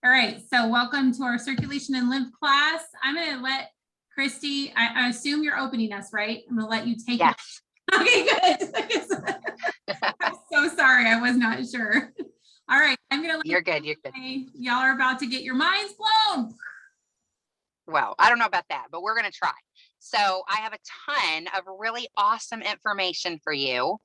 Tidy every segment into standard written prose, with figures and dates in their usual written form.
All right, so welcome to our circulation and lymph class. I'm going to let Christy, I assume you're opening us, right? I'm going to let you take it. Okay, good. I'm so sorry, I was not sure. All right, I'm going to let You're good. y'all are about to get your minds blown. Well, I don't know about that, but we're going to try. So I have a ton of really awesome information for you,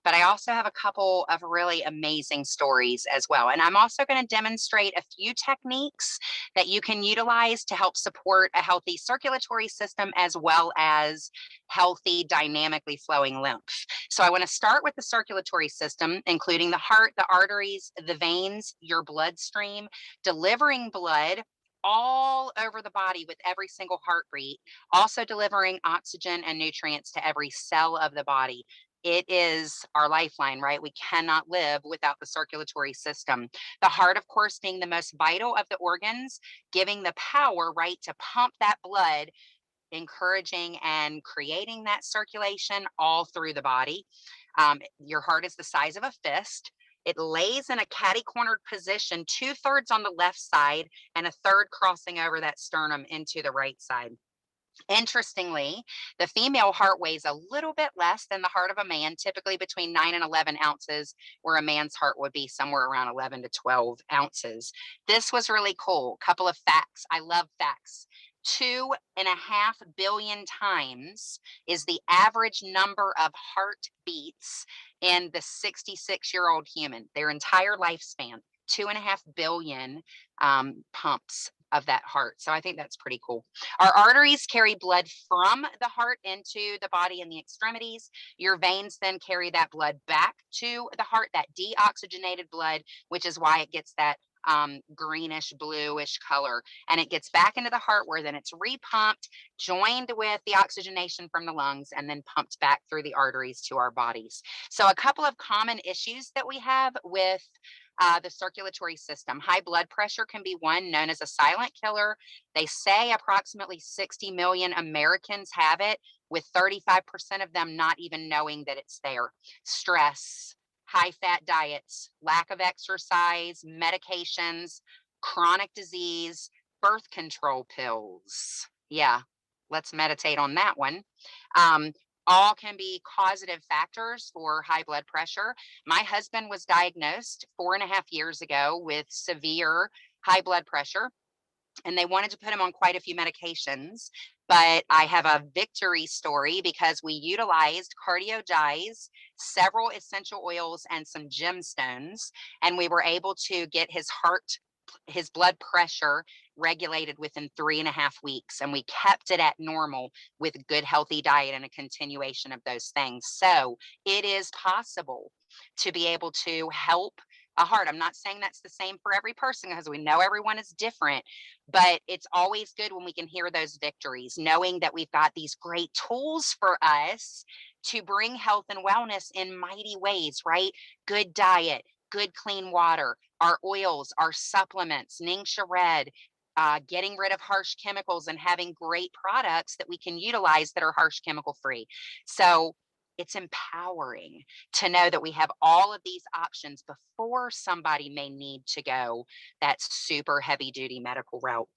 but I also have a couple of really amazing stories as well. And I'm also going to demonstrate a few techniques that you can utilize to help support a healthy circulatory system as well as healthy, dynamically flowing lymph. So I want to start with the circulatory system, including the heart, the arteries, the veins, your bloodstream, delivering blood all over the body with every single heartbeat, also delivering oxygen and nutrients to every cell of the body. It is our lifeline, right? We cannot live without the circulatory system. The heart, of course, being the most vital of the organs, giving the power, right, to pump that blood, encouraging and creating that circulation all through the body. Your heart is the size of a fist. It lays in a catty-cornered position, 2/3 on the left side and 1/3 crossing over that sternum into the right side. Interestingly, the female heart weighs a little bit less than the heart of a man, typically between 9 and 11 ounces, where a man's heart would be somewhere around 11 to 12 ounces. This was really cool. Couple of facts. I love facts. 2.5 billion times is the average number of heartbeats in the 66-year-old human, their entire lifespan. 2.5 billion pumps of that heart. So I think that's pretty cool. Our arteries carry blood from the heart into the body and the extremities. Your veins then carry that blood back to the heart, that deoxygenated blood, which is why it gets that greenish bluish color, and it gets back into the heart where then it's repumped, joined with the oxygenation from the lungs, and then pumped back through the arteries to our bodies. So a couple of common issues that we have with the circulatory system. High blood pressure can be one, known as a silent killer. They say approximately 60 million Americans have it, with 35% of them not even knowing that it's there. Stress, high fat diets, lack of exercise, medications, chronic disease, birth control pills. Yeah, let's meditate on that one. All can be causative factors for high blood pressure. My husband was diagnosed 4.5 years ago with severe high blood pressure, and they wanted to put him on quite a few medications. But I have a victory story because we utilized cardio dyes, several essential oils, and some gemstones, and we were able to get his blood pressure regulated within 3.5 weeks, and we kept it at normal with good healthy diet and a continuation of those things. So it is possible to be able to help a heart. I'm not saying that's the same for every person because we know everyone is different, but it's always good when we can hear those victories, knowing that we've got these great tools for us to bring health and wellness in mighty ways, right? Good diet, good clean water, our oils, our supplements, Ningxia Red, getting rid of harsh chemicals and having great products that we can utilize that are harsh chemical free. So it's empowering to know that we have all of these options before somebody may need to go that super heavy duty medical route.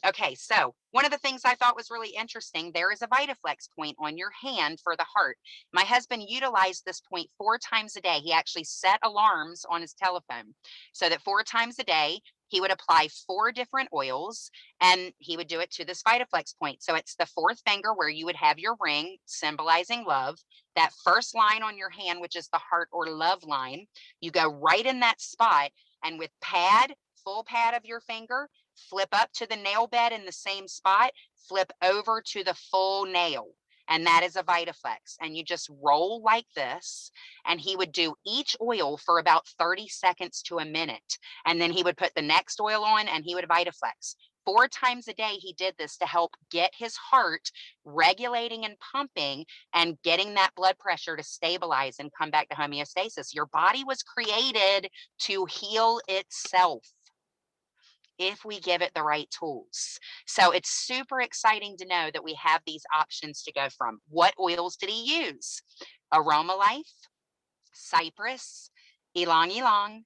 Okay, so one of the things I thought was really interesting, there is a Vitaflex point on your hand for the heart. My husband utilized this point 4 times a day. He actually set alarms on his telephone so that 4 times a day, he would apply 4 different oils and he would do it to this Vitaflex point. So it's the 4th finger where you would have your ring symbolizing love. That first line on your hand, which is the heart or love line, you go right in that spot, and with full pad of your finger, flip up to the nail bed in the same spot, flip over to the full nail. And that is a Vitaflex. And you just roll like this. And he would do each oil for about 30 seconds to a minute. And then he would put the next oil on and he would Vitaflex. 4 times a day, he did this to help get his heart regulating and pumping and getting that blood pressure to stabilize and come back to homeostasis. Your body was created to heal itself if we give it the right tools. So it's super exciting to know that we have these options to go from. What oils did he use? Aroma Life, cypress, ylang ylang,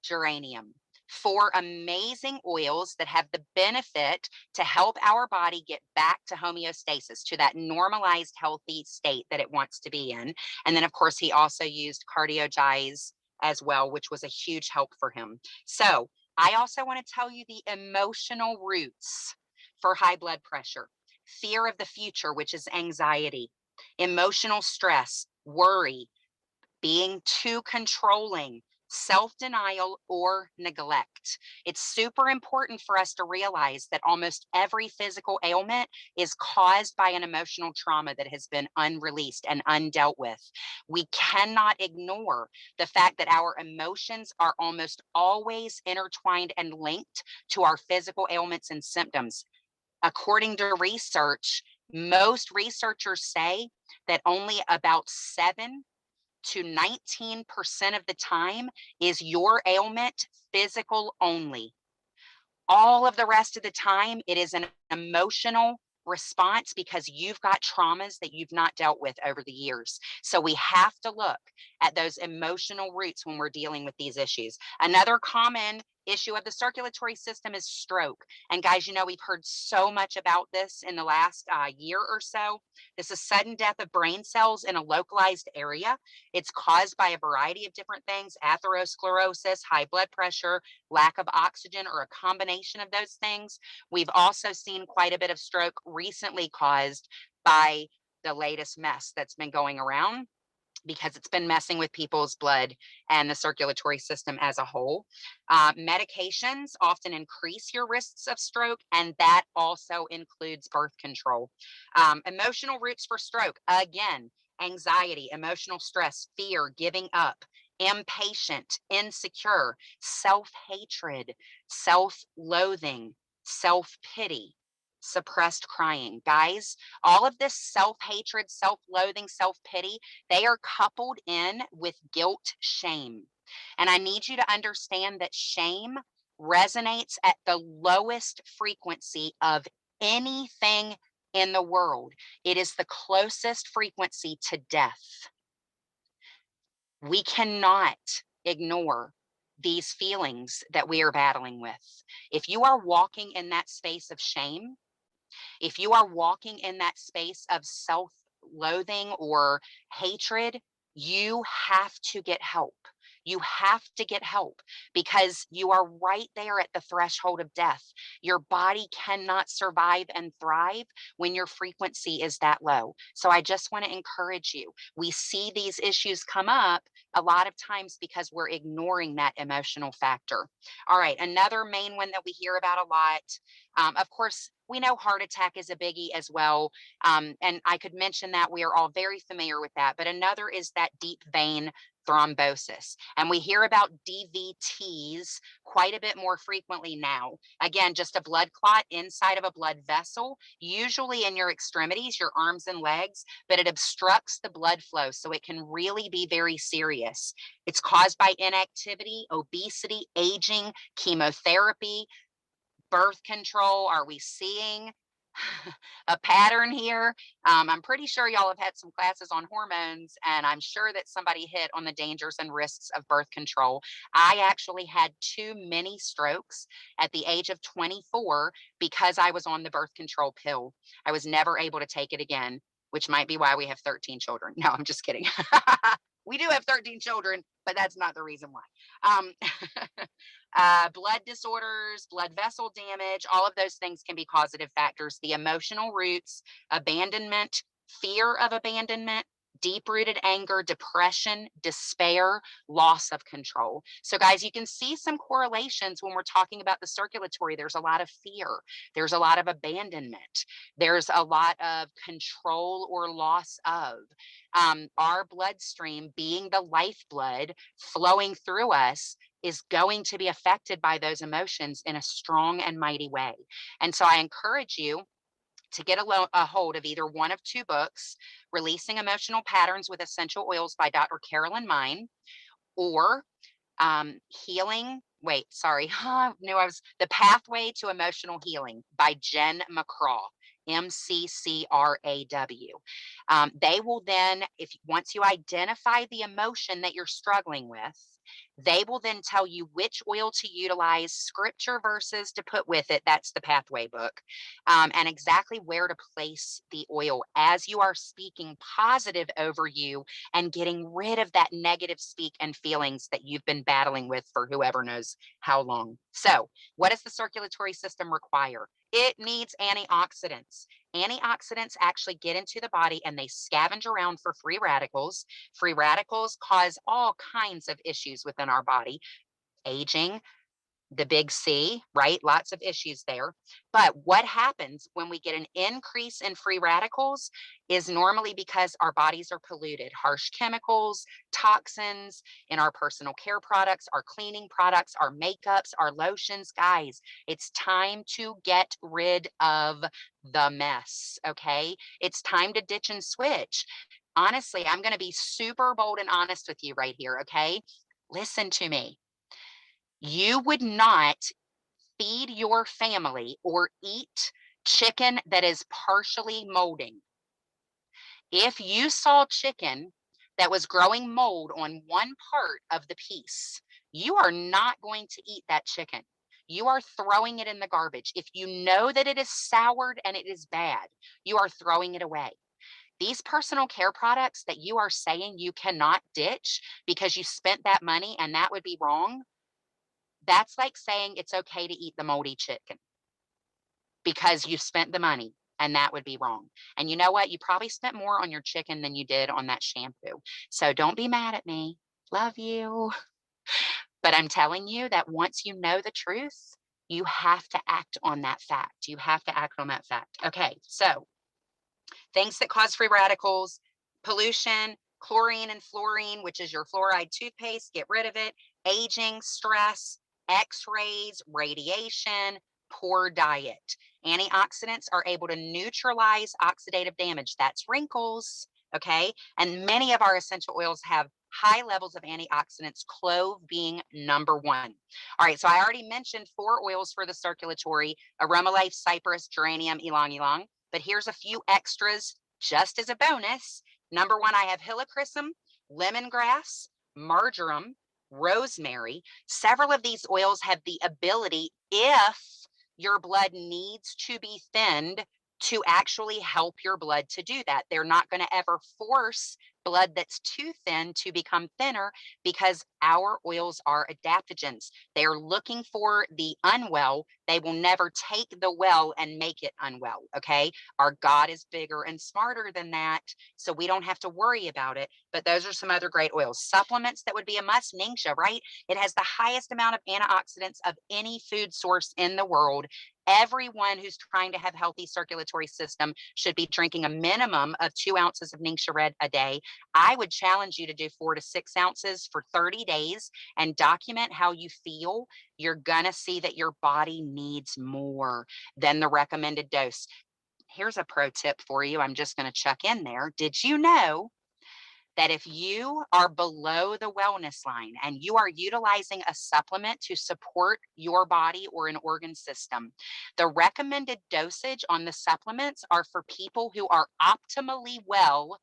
geranium. 4 amazing oils that have the benefit to help our body get back to homeostasis, to that normalized, healthy state that it wants to be in. And then, of course, he also used cardiogize as well, which was a huge help for him. So I also want to tell you the emotional roots for high blood pressure: fear of the future, which is anxiety; emotional stress, worry; being too controlling; self-denial or neglect. It's super important for us to realize that almost every physical ailment is caused by an emotional trauma that has been unreleased and undealt with. We cannot ignore the fact that our emotions are almost always intertwined and linked to our physical ailments and symptoms. According to research, most researchers say that only about 7 to 19% of the time is your ailment physical only. All of the rest of the time, it is an emotional response because you've got traumas that you've not dealt with over the years. So we have to look at those emotional roots when we're dealing with these issues. Another common issue of the circulatory system is stroke. And guys, you know, we've heard so much about this in the last year or so. This is sudden death of brain cells in a localized area. It's caused by a variety of different things: atherosclerosis, high blood pressure, lack of oxygen, or a combination of those things. We've also seen quite a bit of stroke recently caused by the latest mess that's been going around, because it's been messing with people's blood and the circulatory system as a whole. Medications often increase your risks of stroke, and that also includes birth control. Emotional roots for stroke: again, anxiety, emotional stress, fear, giving up, impatient, insecure, self-hatred, self-loathing, self-pity, suppressed crying. Guys, all of this self-hatred, self-loathing, self-pity, they are coupled in with guilt, shame. And I need you to understand that shame resonates at the lowest frequency of anything in the world. It is the closest frequency to death. We cannot ignore these feelings that we are battling with. If you are walking in that space of shame, if you are walking in that space of self loathing or hatred, you have to get help. You have to get help because you are right there at the threshold of death. Your body cannot survive and thrive when your frequency is that low. So I just want to encourage you. We see these issues come up a lot of times because we're ignoring that emotional factor. All right, another main one that we hear about a lot, of course, we know heart attack is a biggie as well. And I could mention that we are all very familiar with that. But another is that deep vein thrombosis. And we hear about DVTs quite a bit more frequently now. Again, just a blood clot inside of a blood vessel, usually in your extremities, your arms and legs, but it obstructs the blood flow. So it can really be very serious. It's caused by inactivity, obesity, aging, chemotherapy, birth control. Are we seeing a pattern here? I'm pretty sure y'all have had some classes on hormones, and I'm sure that somebody hit on the dangers and risks of birth control. I actually had 2 mini strokes at the age of 24 because I was on the birth control pill. I was never able to take it again, which might be why we have 13 children. No, I'm just kidding. We do have 13 children, but that's not the reason why. Um, blood disorders, blood vessel damage, all of those things can be causative factors. The emotional roots: abandonment, fear of abandonment, deep rooted anger, depression, despair, loss of control. So, guys, you can see some correlations when we're talking about the circulatory. There's a lot of fear, there's a lot of abandonment, there's a lot of control or loss of. Our bloodstream, being the lifeblood flowing through us, is going to be affected by those emotions in a strong and mighty way. And so I encourage you to get a hold of either one of 2 books: Releasing Emotional Patterns with Essential Oils by Dr. Carolyn Mine, or The Pathway to Emotional Healing by Jen McCraw. MCCRAW. They will then, if once you identify the emotion that you're struggling with, They will then tell you which oil to utilize, scripture verses to put with it. That's the pathway book, and exactly where to place the oil as you are speaking positive over you and getting rid of that negative speak and feelings that you've been battling with for whoever knows how long. So, what does the circulatory system require? It needs antioxidants. Antioxidants actually get into the body and they scavenge around for free radicals. Free radicals cause all kinds of issues within our body, aging, the big C, right? Lots of issues there. But what happens when we get an increase in free radicals is normally because our bodies are polluted. Harsh chemicals, toxins in our personal care products, our cleaning products, our makeups, our lotions. Guys, it's time to get rid of the mess, okay? It's time to ditch and switch. Honestly, I'm going to be super bold and honest with you right here, okay? Listen to me. You would not feed your family or eat chicken that is partially molding. If you saw chicken that was growing mold on one part of the piece, you are not going to eat that chicken. You are throwing it in the garbage. If you know that it is soured and it is bad, you are throwing it away. These personal care products that you are saying you cannot ditch because you spent that money and that would be wrong, that's like saying it's okay to eat the moldy chicken because you spent the money and that would be wrong. And you know what? You probably spent more on your chicken than you did on that shampoo. So don't be mad at me. Love you. But I'm telling you that once you know the truth, you have to act on that fact. You have to act on that fact. Okay. So things that cause free radicals, pollution, chlorine and fluorine, which is your fluoride toothpaste, get rid of it, aging, stress, x-rays, radiation, poor diet. Antioxidants are able to neutralize oxidative damage. That's wrinkles, okay? And many of our essential oils have high levels of antioxidants, clove being number one. All right, so I already mentioned 4 oils for the circulatory: aroma life, cypress, geranium, ylang ylang. But here's a few extras just as a bonus. Number 1, I have helichrysum, lemongrass, marjoram, rosemary. Several of these oils have the ability, if your blood needs to be thinned, to actually help your blood to do that. They're not going to ever force blood that's too thin to become thinner because our oils are adaptogens. They're looking for the unwell. They will never take the well and make it unwell, okay? Our God is bigger and smarter than that, so we don't have to worry about it. But those are some other great oils. Supplements that would be a must: Ningxia, right? It has the highest amount of antioxidants of any food source in the world. Everyone who's trying to have healthy circulatory system should be drinking a minimum of 2 ounces of Ningxia Red a day. I would challenge you to do 4 to 6 ounces for 30 days and document how you feel. You're going to see that your body needs more than the recommended dose. Here's a pro tip for you. I'm just going to chuck in there. Did you know that if you are below the wellness line and you are utilizing a supplement to support your body or an organ system, the recommended dosage on the supplements are for people who are optimally well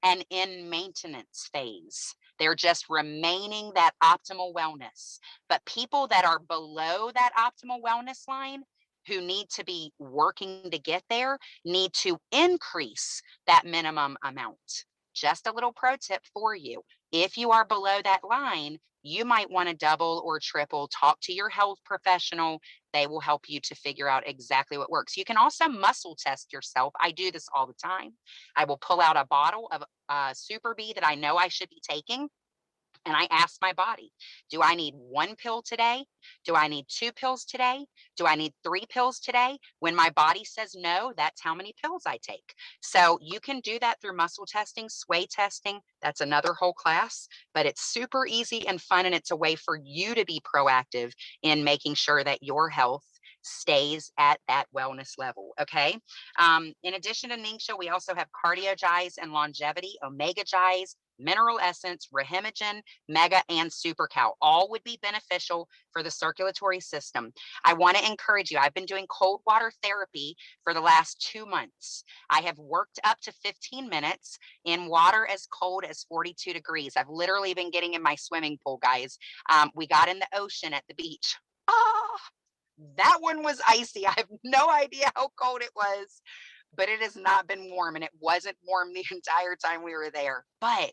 and in maintenance phase? They're just remaining that optimal wellness. But people that are below that optimal wellness line, who need to be working to get there, need to increase that minimum amount. Just a little pro tip for you. If you are below that line, you might want to double or triple. Talk to your health professional. They will help you to figure out exactly what works. You can also muscle test yourself. I do this all the time. I will pull out a bottle of Super B that I know I should be taking. And I ask my body, do I need 1 pill today? Do I need 2 pills today? Do I need 3 pills today? When my body says no, that's how many pills I take. So you can do that through muscle testing, sway testing. That's another whole class, but it's super easy and fun. And it's a way for you to be proactive in making sure that your health stays at that wellness level. Okay. In addition to Ningxia, we also have Cardiogize and Longevity, Omega Gize, Mineral Essence, Rahimogen, Mega, and Super Cow. All would be beneficial for the circulatory system. I want to encourage you. I've been doing cold water therapy for the last 2 months. I have worked up to 15 minutes in water as cold as 42 degrees. I've literally been getting in my swimming pool, guys. We got in the ocean at the beach. Oh, that one was icy. I have no idea how cold it was, but it has not been warm, and it wasn't warm the entire time we were there. But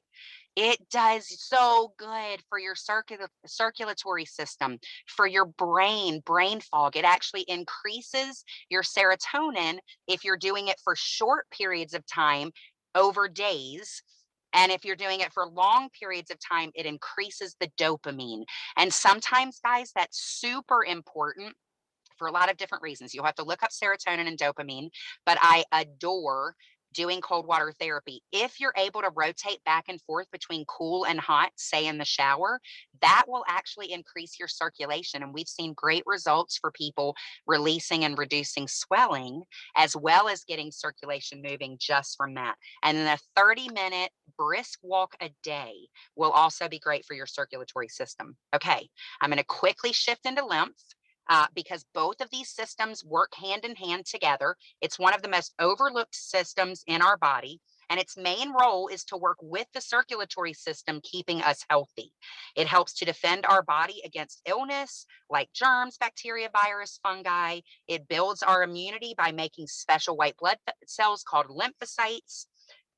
it does so good for your circulatory system, for your brain fog. It actually increases your serotonin if you're doing it for short periods of time over days. And if you're doing it for long periods of time, it increases the dopamine. And sometimes, guys, that's super important for a lot of different reasons. You'll have to look up serotonin and dopamine, but I adore doing cold water therapy. If you're able to rotate back and forth between cool and hot, say in the shower, that will actually increase your circulation. And we've seen great results for people releasing and reducing swelling, as well as getting circulation moving just from that. And then a 30-minute brisk walk a day will also be great for your circulatory system. Okay, I'm going to quickly shift into lymph. Because both of these systems work hand in hand together. It's one of the most overlooked systems in our body, and its main role is to work with the circulatory system, keeping us healthy. It helps to defend our body against illness like germs, bacteria, virus, fungi. It builds our immunity by making special white blood cells called lymphocytes.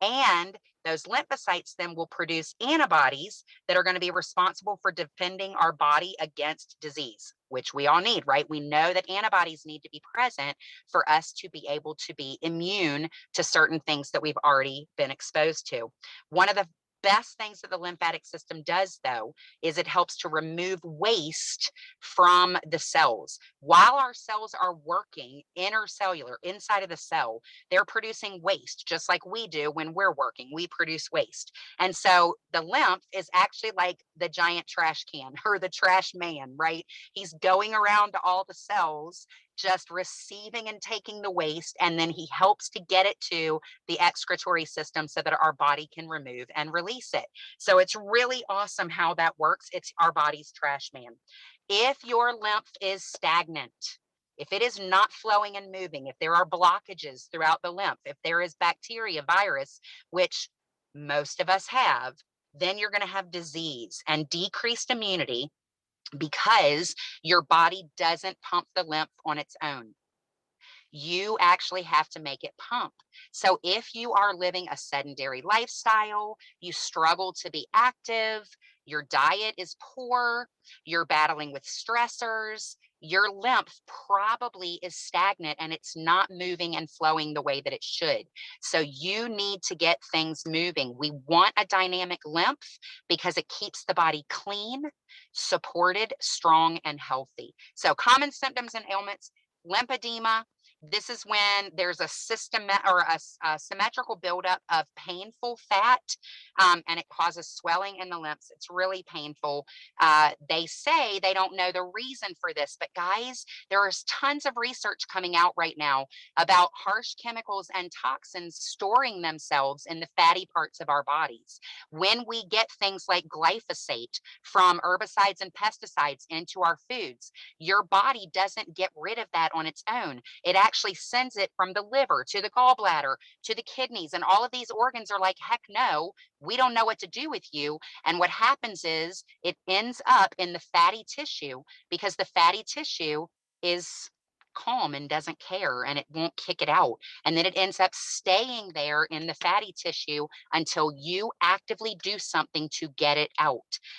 And those lymphocytes then will produce antibodies that are going to be responsible for defending our body against disease, which we all need, right? We know that antibodies need to be present for us to be able to be immune to certain things that we've already been exposed to. One of the best things that the lymphatic system does, though, is it helps to remove waste from the cells. While our cells are working intercellular, inside of the cell, they're producing waste, just like we do when we're working. We produce waste. And so the lymph is actually like the giant trash can or the trash man, right? He's going around to all the cells, just receiving and taking the waste, and then he helps to get it to the excretory system so that our body can remove and release it. So it's really awesome how that works. It's our body's trash man. If your lymph is stagnant, if it is not flowing and moving, if there are blockages throughout the lymph, if there is bacteria, virus, which most of us have, then you're going to have disease and decreased immunity because your body doesn't pump the lymph on its own. You actually have to make it pump. So if you are living a sedentary lifestyle, you struggle to be active, your diet is poor, you're battling with stressors, your lymph probably is stagnant and it's not moving and flowing the way that it should. So you need to get things moving. We want a dynamic lymph because it keeps the body clean, supported, strong, and healthy. So common symptoms and ailments: lymphedema. This is when there's a system or a symmetrical buildup of painful fat, and it causes swelling in the lymphs. It's really painful. They say they don't know the reason for this, but guys, there is tons of research coming out right now about harsh chemicals and toxins storing themselves in the fatty parts of our bodies. When we get things like glyphosate from herbicides and pesticides into our foods, your body doesn't get rid of that on its own. It actually sends it from the liver to the gallbladder to the kidneys, and all of these organs are like, heck no, we don't know what to do with you. And what happens is it ends up in the fatty tissue because the fatty tissue is calm and doesn't care and it won't kick it out. And then it ends up staying there in the fatty tissue until you actively do something to get it out.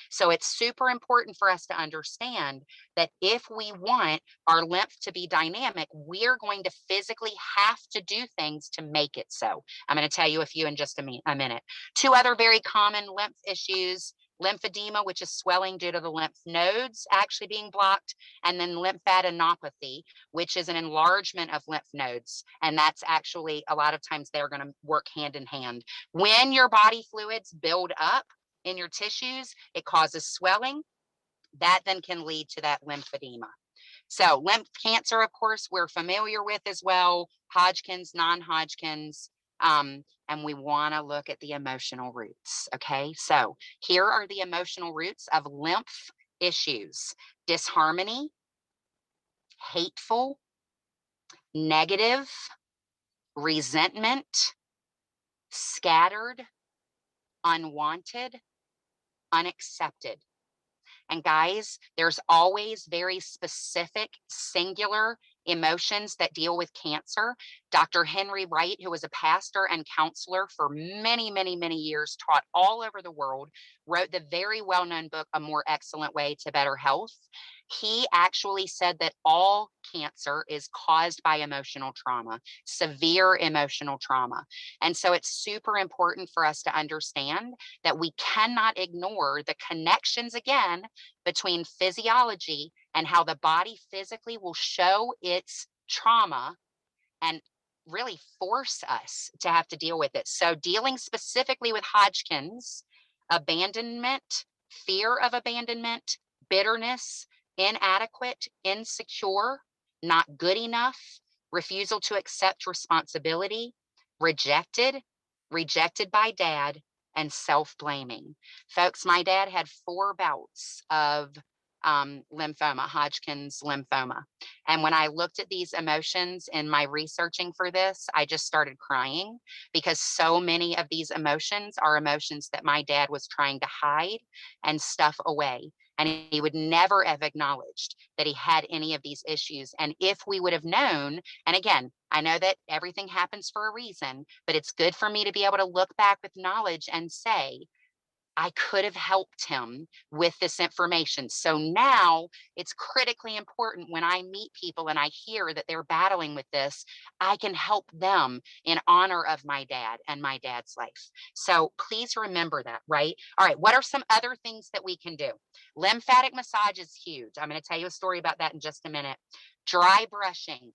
So it's super important for us to understand that if we want our lymph to be dynamic, we're going to physically have to do things to make it so. I'm going to tell you a few in just a minute. Two other very common lymph issues: lymphedema, which is swelling due to the lymph nodes actually being blocked, and then lymphadenopathy, which is an enlargement of lymph nodes. And that's actually, a lot of times, they're going to work hand in hand. When your body fluids build up in your tissues, it causes swelling. That then can lead to that lymphedema. So lymph cancer, of course, we're familiar with as well, Hodgkin's, non-Hodgkin's, and we want to look at the emotional roots. Okay, so here are the emotional roots of lymph issues: disharmony, hateful, negative, resentment, scattered, unwanted, unaccepted. And guys, there's always very specific, singular emotions that deal with cancer. Dr. Henry Wright, who was a pastor and counselor for many, many, many years, taught all over the world, wrote the very well-known book, A More Excellent Way to Better Health. He actually said that all cancer is caused by emotional trauma, severe emotional trauma. And so it's super important for us to understand that we cannot ignore the connections, again, between physiology and how the body physically will show its trauma and really force us to have to deal with it. So dealing specifically with Hodgkin's, abandonment, fear of abandonment, bitterness, inadequate, insecure, not good enough, refusal to accept responsibility, rejected, rejected by dad, and self-blaming. Folks, my dad had 4 bouts of lymphoma, Hodgkin's lymphoma. And when I looked at these emotions in my researching for this, I just started crying, because so many of these emotions are emotions that my dad was trying to hide and stuff away. And he would never have acknowledged that he had any of these issues. And if we would have known, and again, I know that everything happens for a reason, but it's good for me to be able to look back with knowledge and say, I could have helped him with this information. So now it's critically important when I meet people and I hear that they're battling with this, I can help them in honor of my dad and my dad's life. So please remember that, right? All right, what are some other things that we can do? Lymphatic massage is huge. I'm going to tell you a story about that in just a minute. Dry brushing.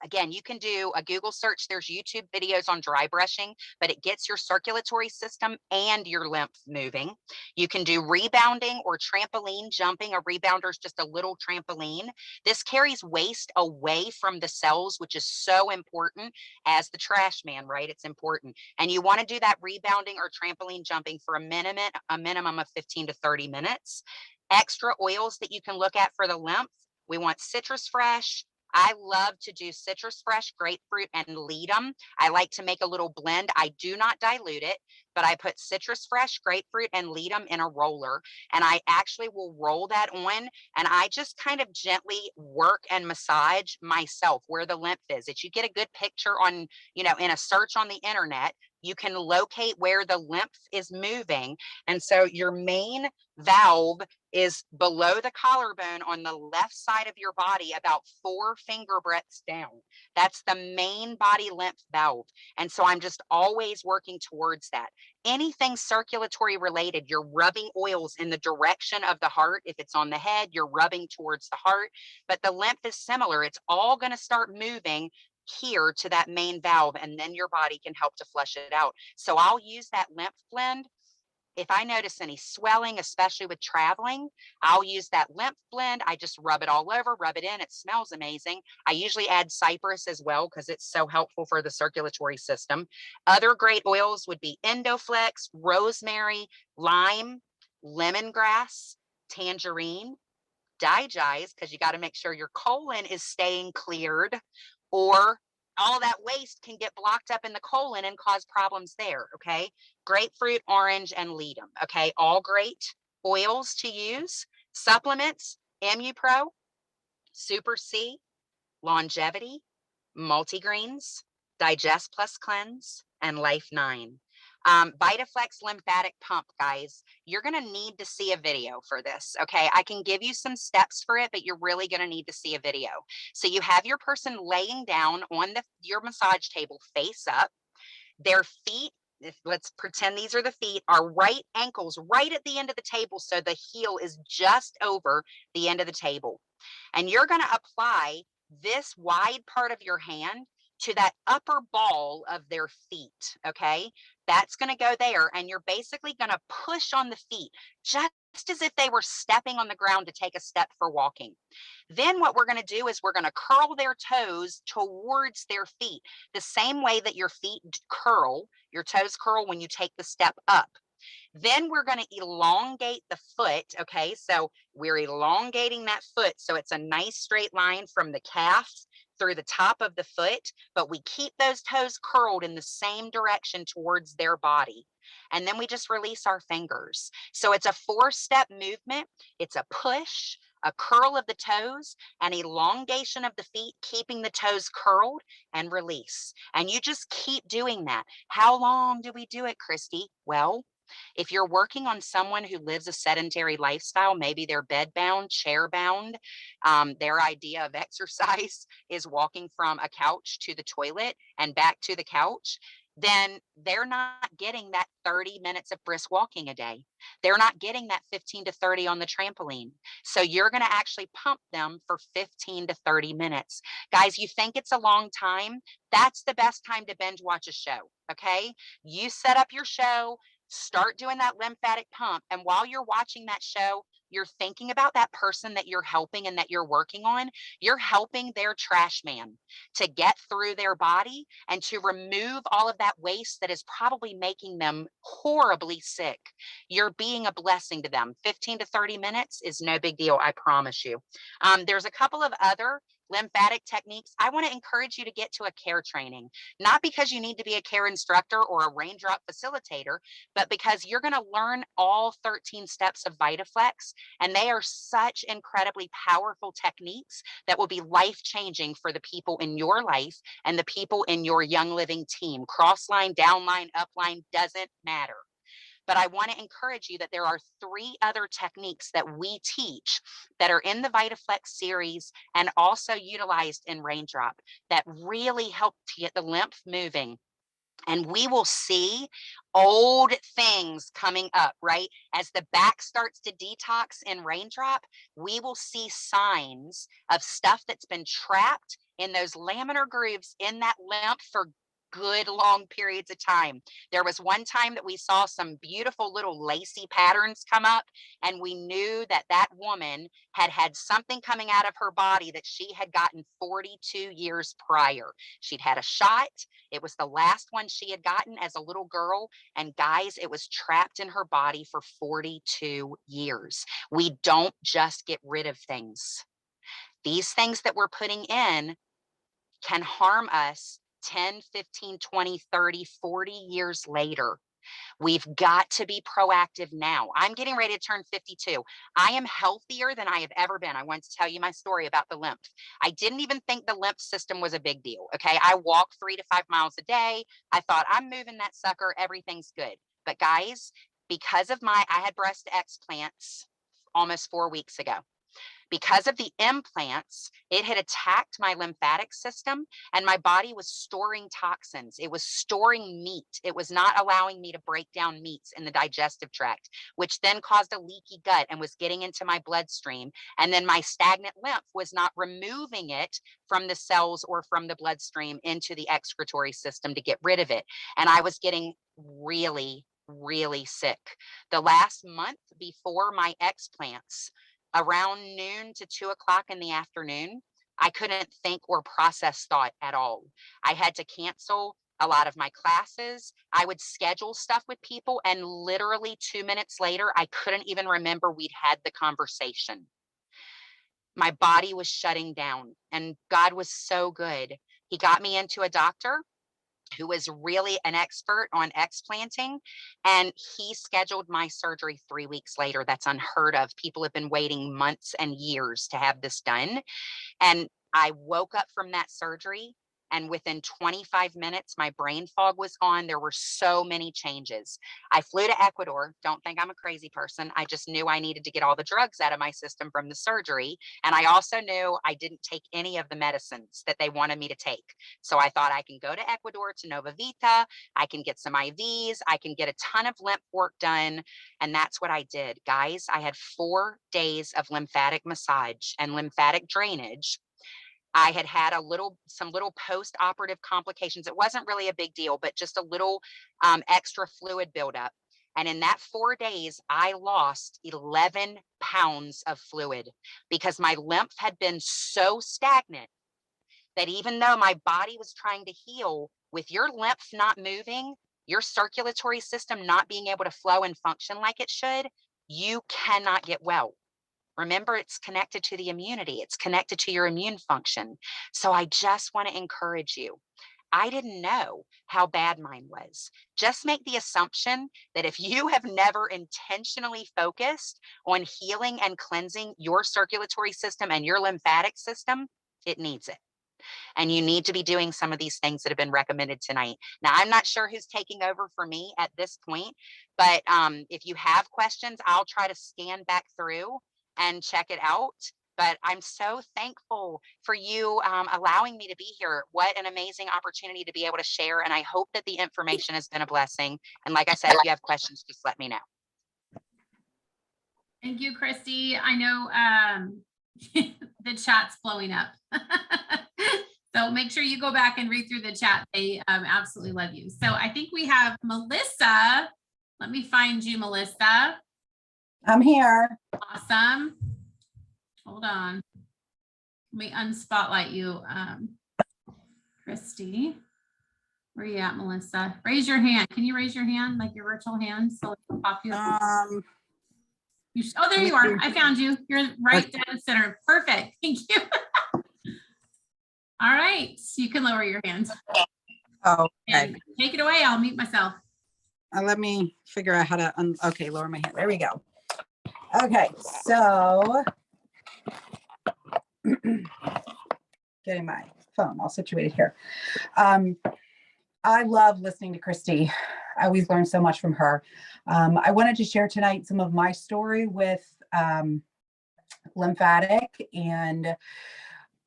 Again, you can do a Google search. There's YouTube videos on dry brushing, but it gets your circulatory system and your lymph moving. You can do rebounding or trampoline jumping. A rebounder is just a little trampoline. This carries waste away from the cells, which is so important as the trash man, right? It's important. And you want to do that rebounding or trampoline jumping for a minimum of 15 to 30 minutes. Extra oils that you can look at for the lymph. We want citrus fresh. I love to do citrus fresh, grapefruit, and ledum. I like to make a little blend. I do not dilute it, but I put citrus fresh, grapefruit, and ledum in a roller, and I actually will roll that on, and I just kind of gently work and massage myself where the lymph is. If you get a good picture on, in a search on the internet, you can locate where the lymph is moving. And so your main valve is below the collarbone on the left side of your body, about 4 finger breadths down. That's the main body lymph valve. And so I'm just always working towards that. Anything circulatory related, you're rubbing oils in the direction of the heart. If it's on the head, you're rubbing towards the heart. But the lymph is similar. It's all going to start moving here to that main valve, and then your body can help to flush it out. So I'll use that lymph blend. If I notice any swelling, especially with traveling, I'll use that lymph blend. I just rub it all over, rub it in. It smells amazing. I usually add cypress as well because it's so helpful for the circulatory system. Other great oils would be Endoflex, rosemary, lime, lemongrass, tangerine, digest, because you got to make sure your colon is staying cleared, or all that waste can get blocked up in the colon and cause problems there. Okay. Grapefruit, orange, and ledum. Okay. All great oils to use. Supplements: MuPro, Super C, Longevity, Multigreens, Digest Plus Cleanse, and Life 9. Vitaflex Lymphatic Pump, guys, you're going to need to see a video for this. Okay. I can give you some steps for it, but you're really going to need to see a video. So you have your person laying down on your massage table face up. Their feet, let's pretend these are the feet, are right ankles right at the end of the table. So the heel is just over the end of the table. And you're going to apply this wide part of your hand to that upper ball of their feet. Okay. That's going to go there. And you're basically going to push on the feet just as if they were stepping on the ground to take a step for walking. Then what we're going to do is we're going to curl their toes towards their feet, the same way that your feet curl, your toes curl when you take the step up. Then we're going to elongate the foot. Okay, so we're elongating that foot so it's a nice straight line from the calf through the top of the foot, but we keep those toes curled in the same direction towards their body. And then we just release our fingers. So it's a 4-step movement. It's a push, a curl of the toes, an elongation of the feet, keeping the toes curled, and release. And you just keep doing that. How long do we do it, Christy? Well, if you're working on someone who lives a sedentary lifestyle, maybe they're bed bound, chair bound, their idea of exercise is walking from a couch to the toilet and back to the couch, then they're not getting that 30 minutes of brisk walking a day. They're not getting that 15 to 30 on the trampoline. So you're going to actually pump them for 15 to 30 minutes. Guys, you think it's a long time? That's the best time to binge watch a show. Okay. You set up your show, start doing that lymphatic pump. And while you're watching that show, you're thinking about that person that you're helping and that you're working on. You're helping their trash man to get through their body and to remove all of that waste that is probably making them horribly sick. You're being a blessing to them. 15 to 30 minutes is no big deal, I promise you. There's a couple of other lymphatic techniques. I want to encourage you to get to a care training, not because you need to be a care instructor or a raindrop facilitator, but because you're going to learn all 13 steps of Vitaflex, and they are such incredibly powerful techniques that will be life-changing for the people in your life and the people in your Young Living team. Crossline, downline, upline, doesn't matter. But I want to encourage you that there are 3 other techniques that we teach that are in the Vitaflex series and also utilized in Raindrop that really help to get the lymph moving. And we will see old things coming up, right? As the back starts to detox in Raindrop, we will see signs of stuff that's been trapped in those laminar grooves in that lymph for good long periods of time. There was one time that we saw some beautiful little lacy patterns come up, and we knew that that woman had had something coming out of her body that she had gotten 42 years prior. She'd had a shot. It was the last one she had gotten as a little girl. And guys, it was trapped in her body for 42 years. We don't just get rid of things. These things that we're putting in can harm us 10, 15, 20, 30, 40 years later. We've got to be proactive now. I'm getting ready to turn 52. I am healthier than I have ever been. I want to tell you my story about the lymph. I didn't even think the lymph system was a big deal. Okay. I walk 3 to 5 miles a day. I thought, I'm moving that sucker. Everything's good. But guys, because of I had breast explants almost 4 weeks ago. Because of the implants, it had attacked my lymphatic system, and my body was storing toxins. It was storing meat. It was not allowing me to break down meats in the digestive tract, which then caused a leaky gut and was getting into my bloodstream. And then my stagnant lymph was not removing it from the cells or from the bloodstream into the excretory system to get rid of it. And I was getting really sick. The last month before my explants, around noon to 2 o'clock in the afternoon, I couldn't think or process thought at all. I had to cancel a lot of my classes. I would schedule stuff with people, and literally 2 minutes later, I couldn't even remember we'd had the conversation. My body was shutting down, and God was so good. He got me into a doctor who was really an expert on explanting, and he scheduled my surgery 3 weeks later. That's unheard of. People have been waiting months and years to have this done. And I woke up from that surgery, and within 25 minutes, my brain fog was gone. There were so many changes. I flew to Ecuador. Don't think I'm a crazy person. I just knew I needed to get all the drugs out of my system from the surgery. And I also knew I didn't take any of the medicines that they wanted me to take. So I thought I can go to Ecuador to Nova Vita. I can get some IVs. I can get a ton of lymph work done. And that's what I did. Guys, I had 4 days of lymphatic massage and lymphatic drainage. I had had some little post-operative complications. It wasn't really a big deal, but just a little extra fluid buildup. And in that 4 days, I lost 11 pounds of fluid because my lymph had been so stagnant that even though my body was trying to heal, with your lymph not moving, your circulatory system not being able to flow and function like it should, you cannot get well. Remember, it's connected to the immunity. It's connected to your immune function. So I just want to encourage you. I didn't know how bad mine was. Just make the assumption that if you have never intentionally focused on healing and cleansing your circulatory system and your lymphatic system, it needs it. And you need to be doing some of these things that have been recommended tonight. Now, I'm not sure who's taking over for me at this point, but if you have questions, I'll try to scan back through and check it out. But I'm so thankful for you allowing me to be here. What an amazing opportunity to be able to share. And I hope that the information has been a blessing. And like I said, if you have questions, just let me know. Thank you, Christy. I know the chat's blowing up. So make sure you go back and read through the chat. They absolutely love you. So I think we have Melissa. Let me find you, Melissa. I'm here. Awesome. Hold on. Let me unspotlight you, Christy. Where are you at, Melissa? Raise your hand. Can you raise your hand, like your virtual hand, so it can pop you up? Oh, there you are. I found you. You're right down the center. Perfect. Thank you. All right. So you can lower your hand. Oh, okay. And take it away. I'll mute myself. Let me figure out how to, okay, lower my hand. There we go. Okay, so getting my phone all situated here. I love listening to Christy. I always learn so much from her. I wanted to share tonight some of my story with lymphatic and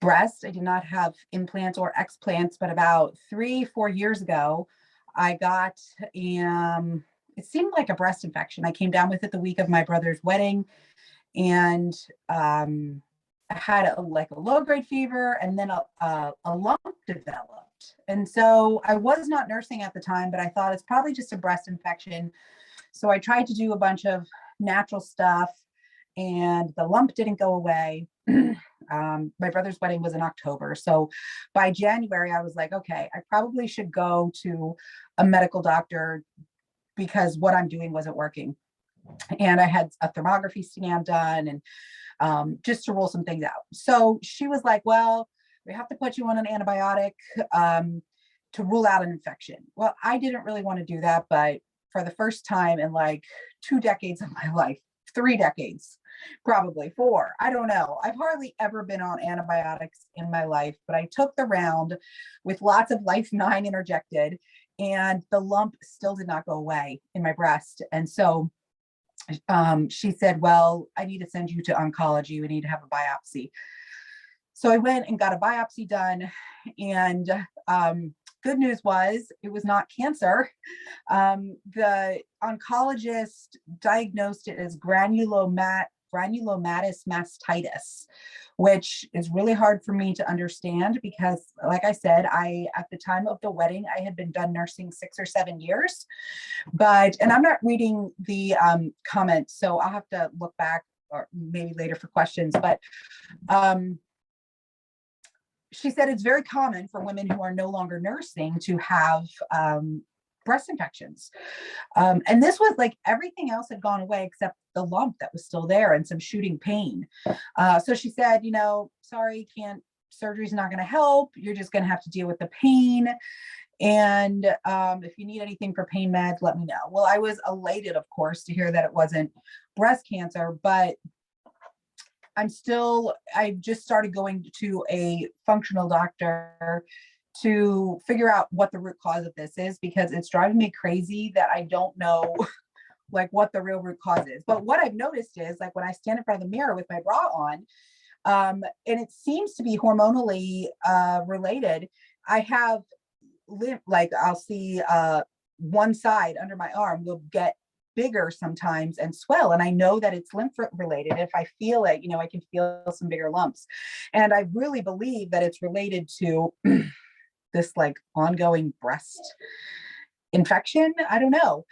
breast. I did not have implants or explants, but about 3-4 years ago, I got, it seemed like a breast infection. I came down with it the week of my brother's wedding, and I had a low-grade fever, and then a lump developed. And so I was not nursing at the time, but I thought it's probably just a breast infection. So I tried to do a bunch of natural stuff, and the lump didn't go away. My brother's wedding was in October. So by January, I was like, okay, I probably should go to a medical doctor because what I'm doing wasn't working. And I had a thermography scan done, and just to rule some things out. So she was like, well, we have to put you on an antibiotic to rule out an infection. Well, I didn't really want to do that, but for the first time in like 2 decades of my life, 3 decades, probably 4, I don't know. I've hardly ever been on antibiotics in my life, but I took the round with lots of Life 9 interjected, and the lump still did not go away in my breast. And so she said, well, I need to send you to oncology. We need to have a biopsy. So I went and got a biopsy done, and good news was it was not cancer. The oncologist diagnosed it as granulomatous mastitis, which is really hard for me to understand because, like I said, at the time of the wedding, I had been done nursing 6 or 7 years, and I'm not reading the comments, so I'll have to look back or maybe later for questions, but she said it's very common for women who are no longer nursing to have breast infections. And this was like everything else had gone away except the lump that was still there and some shooting pain. So she said, sorry, surgery's not going to help. You're just going to have to deal with the pain. And if you need anything for pain meds, let me know. Well, I was elated, of course, to hear that it wasn't breast cancer, but I just started going to a functional doctor to figure out what the root cause of this is, because it's driving me crazy that I don't know like what the real root cause is. But what I've noticed is, like, when I stand in front of the mirror with my bra on, and it seems to be hormonally related, I have I'll see one side under my arm will get bigger sometimes and swell, and I know that it's lymph related. If I feel it, I can feel some bigger lumps, and I really believe that it's related to this like ongoing breast infection. I don't know.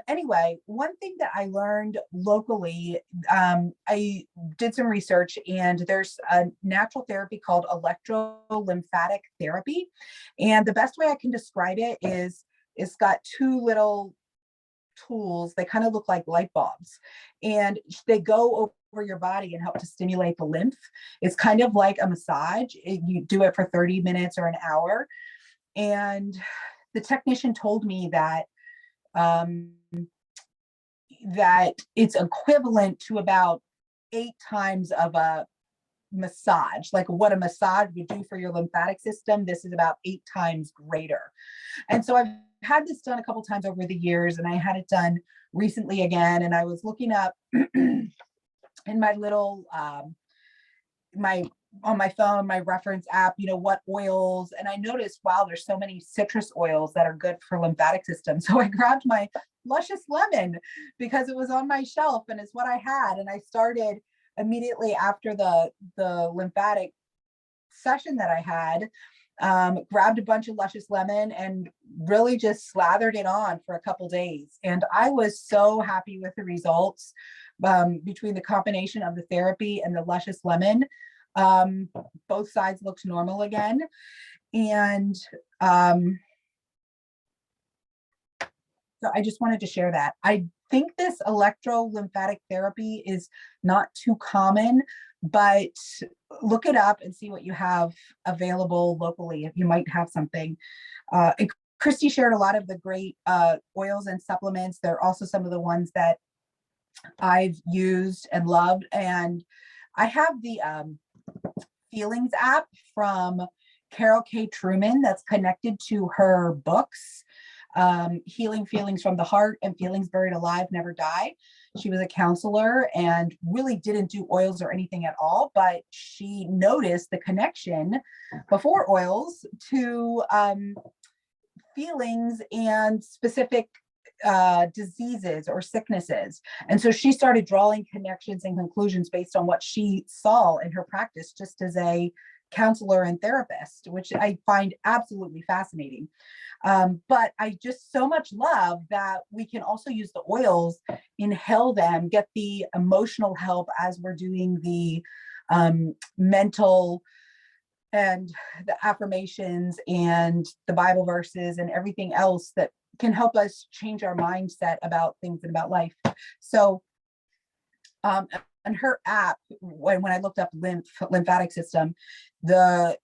Anyway, one thing that I learned locally, I did some research, and there's a natural therapy called electrolymphatic therapy. And the best way I can describe it is it's got two little tools. They kind of look like light bulbs, and they go over your body and help to stimulate the lymph. It's kind of like a massage. You do it for 30 minutes or an hour. And the technician told me that that it's equivalent to about 8 times of a massage. Like what a massage would do for your lymphatic system, this is about 8 times greater. And so I've had this done a couple times over the years, and I had it done recently again. And I was looking up in my little on my phone, my reference app, what oils. And I noticed, wow, there's so many citrus oils that are good for lymphatic system. So I grabbed my luscious lemon because it was on my shelf and it's what I had. And I started immediately after the lymphatic session that I had, grabbed a bunch of luscious lemon and really just slathered it on for a couple days. And I was so happy with the results between the combination of the therapy and the luscious lemon. Both sides looked normal again. And so I just wanted to share that. I think this electrolymphatic therapy is not too common, but look it up and see what you have available locally. If you might have something. And Christy shared a lot of the great oils and supplements. They're also some of the ones that I've used and loved. And I have the Feelings app from Carol K. Truman that's connected to her books, Healing Feelings from the Heart and Feelings Buried Alive Never Die. She was a counselor and really didn't do oils or anything at all, but she noticed the connection before oils to feelings and specific diseases or sicknesses. And so she started drawing connections and conclusions based on what she saw in her practice, just as a counselor and therapist, which I find absolutely fascinating. But I just so much love that we can also use the oils, inhale them, get the emotional help as we're doing the mental and the affirmations and the Bible verses and everything else that can help us change our mindset about things and about life. So on her app, when I looked up lymphatic system, the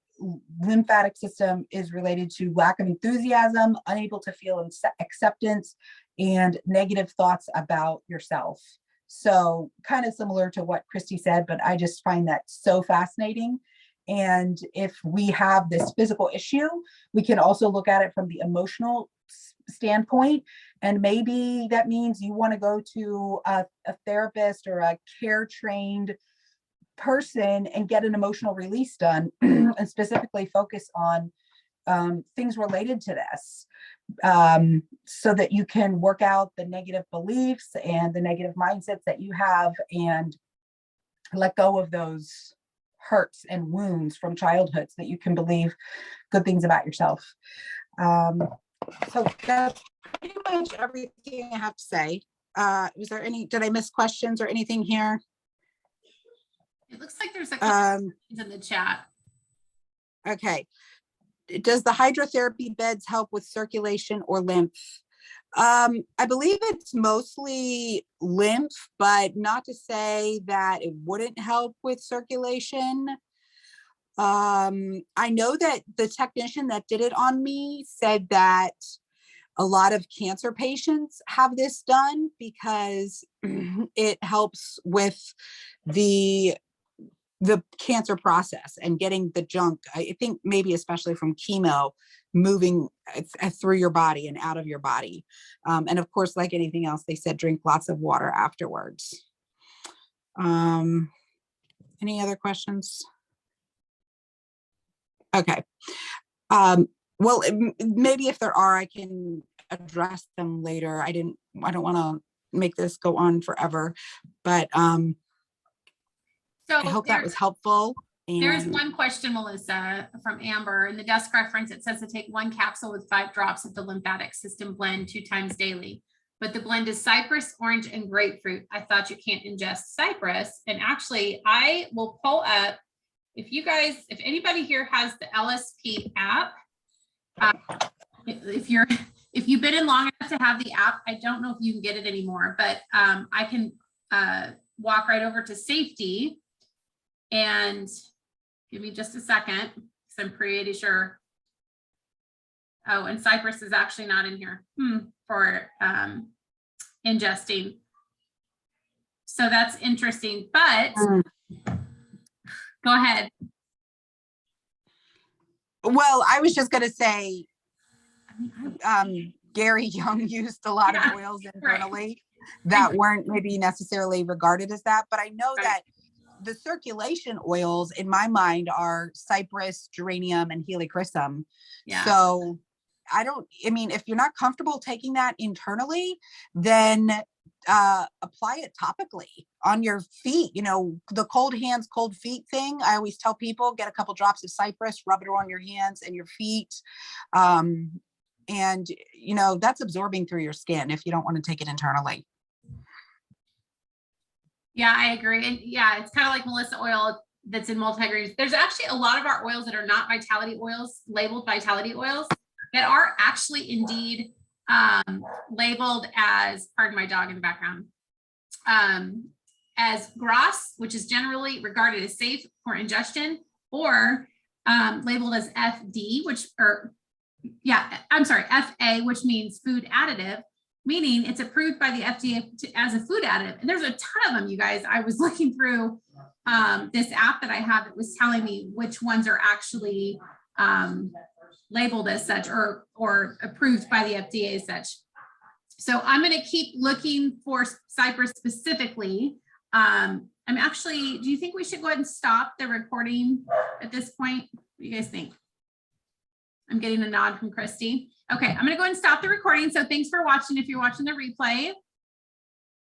lymphatic system is related to lack of enthusiasm, unable to feel acceptance, and negative thoughts about yourself. So kind of similar to what Christy said, but I just find that so fascinating. And if we have this physical issue, we can also look at it from the emotional standpoint. And maybe that means you want to go to a therapist or a care trained person and get an emotional release done and specifically focus on things related to this, so that you can work out the negative beliefs and the negative mindsets that you have and let go of those hurts and wounds from childhood so that you can believe good things about yourself. So that's pretty much everything I have to say. Was there did I miss questions or anything here? It looks like there's a couple in the chat. Okay. Does the hydrotherapy beds help with circulation or lymph? I believe it's mostly lymph, but not to say that it wouldn't help with circulation. I know that the technician that did it on me said that a lot of cancer patients have this done because it helps with the cancer process and getting the junk, I think maybe especially from chemo, moving through your body and out of your body. And of course, like anything else, they said drink lots of water afterwards. Any other questions? Okay. Well, maybe if there are, I can address them later. I don't want to make this go on forever, but so I hope that was helpful. There's And one question, Melissa, from Amber. In the desk reference, it says to take 1 capsule with 5 drops of the lymphatic system blend 2 times daily. But the blend is cypress, orange, and grapefruit. I thought you can't ingest cypress. And actually, I will pull up, if anybody here has the LSP app, if you've been in long enough to have the app, I don't know if you can get it anymore, but I can walk right over to safety and give me just a second, because I'm pretty sure. Oh, and cypress is actually not in here for ingesting. So that's interesting, but go ahead. well, I was just going to say, Gary Young used a lot of oils internally that weren't maybe necessarily regarded as that, but I know that the circulation oils in my mind are cypress, geranium, and helichrysum. So I mean, if you're not comfortable taking that internally, then apply it topically on your feet. You know, the cold hands, cold feet thing. I always tell people, get a couple drops of cypress, rub it on your hands and your feet. And, you know, that's absorbing through your skin if you don't want to take it internally. Yeah, I agree. And yeah, it's kind of like Melissa oil that's in multigreens. There's actually a lot of our oils that are not vitality oils, labeled vitality oils, that are actually indeed labeled as, pardon my dog in the background, as GRAS, which is generally regarded as safe for ingestion, or labeled as FD, FA, which means food additive, meaning it's approved by the FDA as a food additive. And there's a ton of them, you guys. I was looking through this app that I have that was telling me which ones are actually labeled as such or approved by the FDA as such. So I'm going to keep looking for cypress specifically. I'm actually, do you think we should go ahead and stop the recording at this point? What do you guys think? I'm getting a nod from Christy. Okay, I'm going to go ahead and stop the recording. So thanks for watching if you're watching the replay.